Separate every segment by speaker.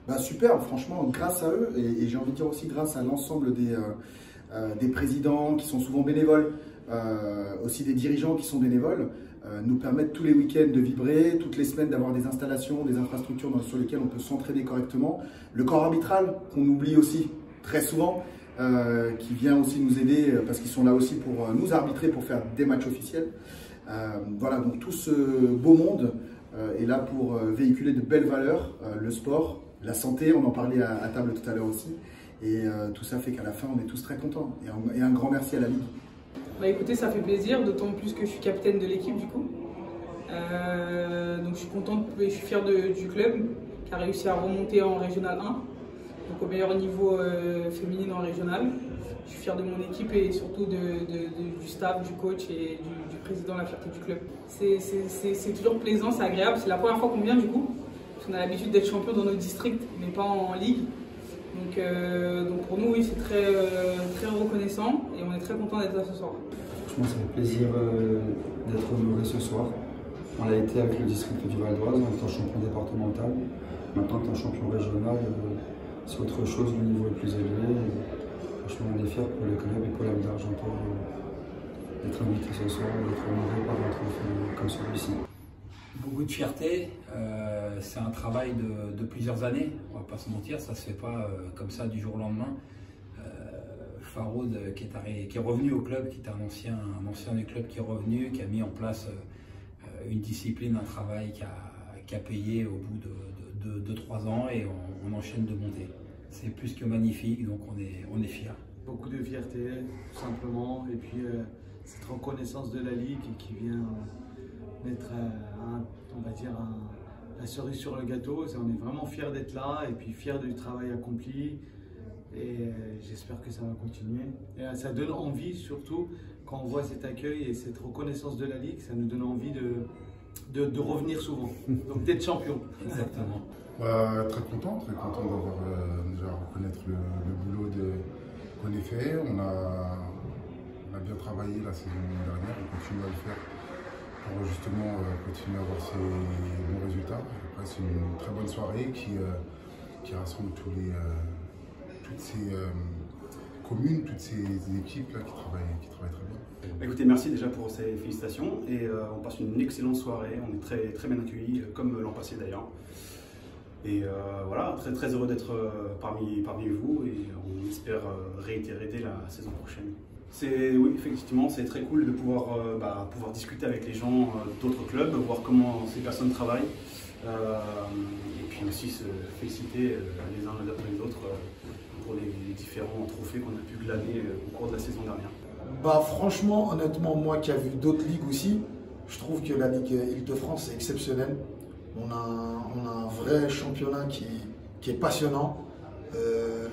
Speaker 1: Bah super, franchement, grâce à eux, et j'ai envie de dire aussi grâce à l'ensemble des présidents qui sont souvent bénévoles, aussi des dirigeants qui sont bénévoles, nous permettent tous les week-ends de vibrer, toutes les semaines d'avoir des installations, des infrastructures sur lesquelles on peut s'entraîner correctement. Le corps arbitral, qu'on oublie aussi très souvent, qui vient aussi nous aider parce qu'ils sont là aussi pour nous arbitrer, pour faire des matchs officiels. Voilà, donc tout ce beau monde est là pour véhiculer de belles valeurs, le sport, la santé, on en parlait à table tout à l'heure aussi. Et tout ça fait qu'à la fin, on est tous très contents. Et un grand merci à la Ligue.
Speaker 2: Bah écoutez, ça fait plaisir, d'autant plus que je suis capitaine de l'équipe du coup. Donc je suis contente et je suis fière du club qui a réussi à remonter en Régional 1, donc au meilleur niveau féminine en Régional. Je suis fière de mon équipe et surtout du staff, du coach et du président, la fierté du club. C'est toujours plaisant, c'est agréable. C'est la première fois qu'on vient du coup, parce qu'on a l'habitude d'être champion dans nos districts, mais pas en ligue. Donc pour nous, oui, c'est très reconnaissant et on est très content d'être là ce soir.
Speaker 3: Franchement, ça fait plaisir d'être honoré ce soir. On a été avec le district du Val d'Oise en étant champion départemental. Maintenant, en tant que champion régional, c'est autre chose, le niveau est plus élevé. Franchement, on est fiers pour le club et pour la ville d'Argenton d'être invité ce soir et d'être honoré par un trophée comme celui-ci.
Speaker 4: Beaucoup de fierté, c'est un travail de plusieurs années, on va pas se mentir, ça se fait pas comme ça du jour au lendemain. Faroud qui est revenu au club, qui est un ancien du club qui est revenu, qui a mis en place une discipline, un travail qui a payé au bout de 3 ans et on enchaîne de monter. C'est plus que magnifique, donc on est fiers.
Speaker 5: Beaucoup de fierté, tout simplement, et puis cette reconnaissance de la Ligue qui vient mettre, on va dire, la cerise sur le gâteau. On est vraiment fiers d'être là et puis fiers du travail accompli. Et j'espère que ça va continuer. Et ça donne envie, surtout quand on voit cet accueil et cette reconnaissance de la Ligue, ça nous donne envie de revenir souvent, donc d'être champion.
Speaker 4: Exactement.
Speaker 6: Très content d'avoir déjà reconnaître le boulot qu'on a fait. On a bien travaillé la saison dernière, on continue à le faire pour justement continuer à avoir ces bons résultats. Après, c'est une très bonne soirée qui rassemble toutes ces communes, toutes ces équipes là, qui travaillent très bien.
Speaker 7: Écoutez, merci déjà pour ces félicitations et on passe une excellente soirée, on est très bien accueillis, comme l'an passé d'ailleurs. Et voilà, très heureux d'être parmi vous et on espère réitérer dès la saison prochaine. Oui, effectivement, c'est très cool de pouvoir discuter avec les gens d'autres clubs, voir comment ces personnes travaillent et puis aussi se féliciter les uns après les autres pour les différents trophées qu'on a pu glaner au cours de la saison dernière.
Speaker 1: Bah franchement, honnêtement, moi qui ai vu d'autres ligues aussi, je trouve que la Ligue Île-de-France est exceptionnelle. On a un vrai championnat qui est passionnant.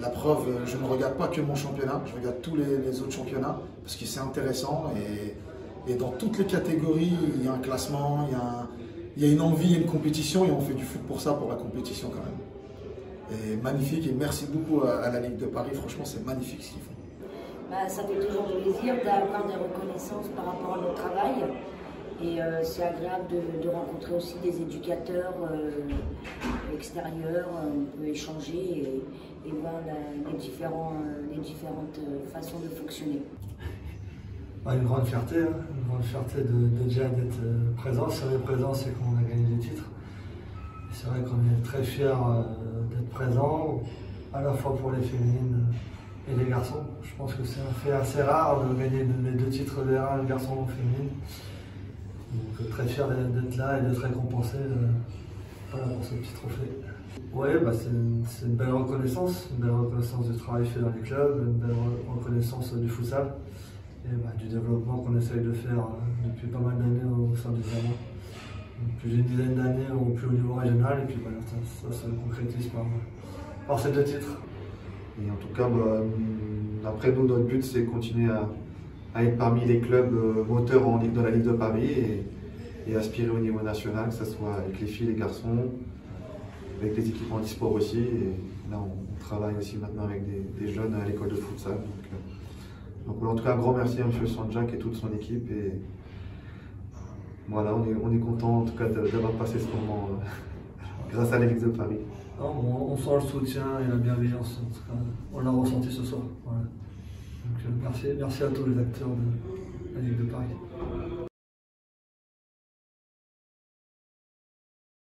Speaker 1: La preuve, je ne regarde pas que mon championnat, je regarde tous les autres championnats parce que c'est intéressant et dans toutes les catégories, il y a un classement, il y a une envie, il y a une compétition et on fait du foot pour ça, pour la compétition quand même. Et magnifique et merci beaucoup à la Ligue de Paris, franchement c'est magnifique ce qu'ils font.
Speaker 8: Bah, ça fait toujours plaisir d'avoir des reconnaissances par rapport à notre travail. Et c'est agréable de rencontrer aussi des éducateurs extérieurs, on peut échanger et voir les différentes façons de fonctionner.
Speaker 9: Une grande fierté, déjà d'être présent. Si on est présent, c'est qu'on a gagné des titres. C'est vrai qu'on est très fiers d'être présent, à la fois pour les féminines et les garçons. Je pense que c'est un fait assez rare de gagner les 2 titres de R1, garçons ou féminines. Donc très fier d'être là et d'être récompensé pour ce petit trophée. Oui, c'est une belle reconnaissance du travail fait dans les clubs, une belle reconnaissance du futsal et du développement qu'on essaye de faire depuis pas mal d'années au sein des Amants. Plus d'une dizaine d'années au plus haut niveau régional et puis voilà, ça se concrétise par ces 2 titres.
Speaker 3: Et en tout cas, après nous, notre but c'est continuer à être parmi les clubs moteurs dans la Ligue de Paris et aspirer au niveau national, que ce soit avec les filles, les garçons, avec les équipes en e-sport aussi. Et là, on travaille aussi maintenant avec des jeunes à l'école de futsal. Donc en tout cas, un grand merci à M. Sanjak et toute son équipe. Et voilà, on est content en tout cas d'avoir passé ce moment grâce à la Ligue de Paris.
Speaker 9: On sent le soutien et la bienveillance, en tout cas, on l'a ressenti ce soir. Voilà. Donc, merci à tous les acteurs de la Ligue de Paris.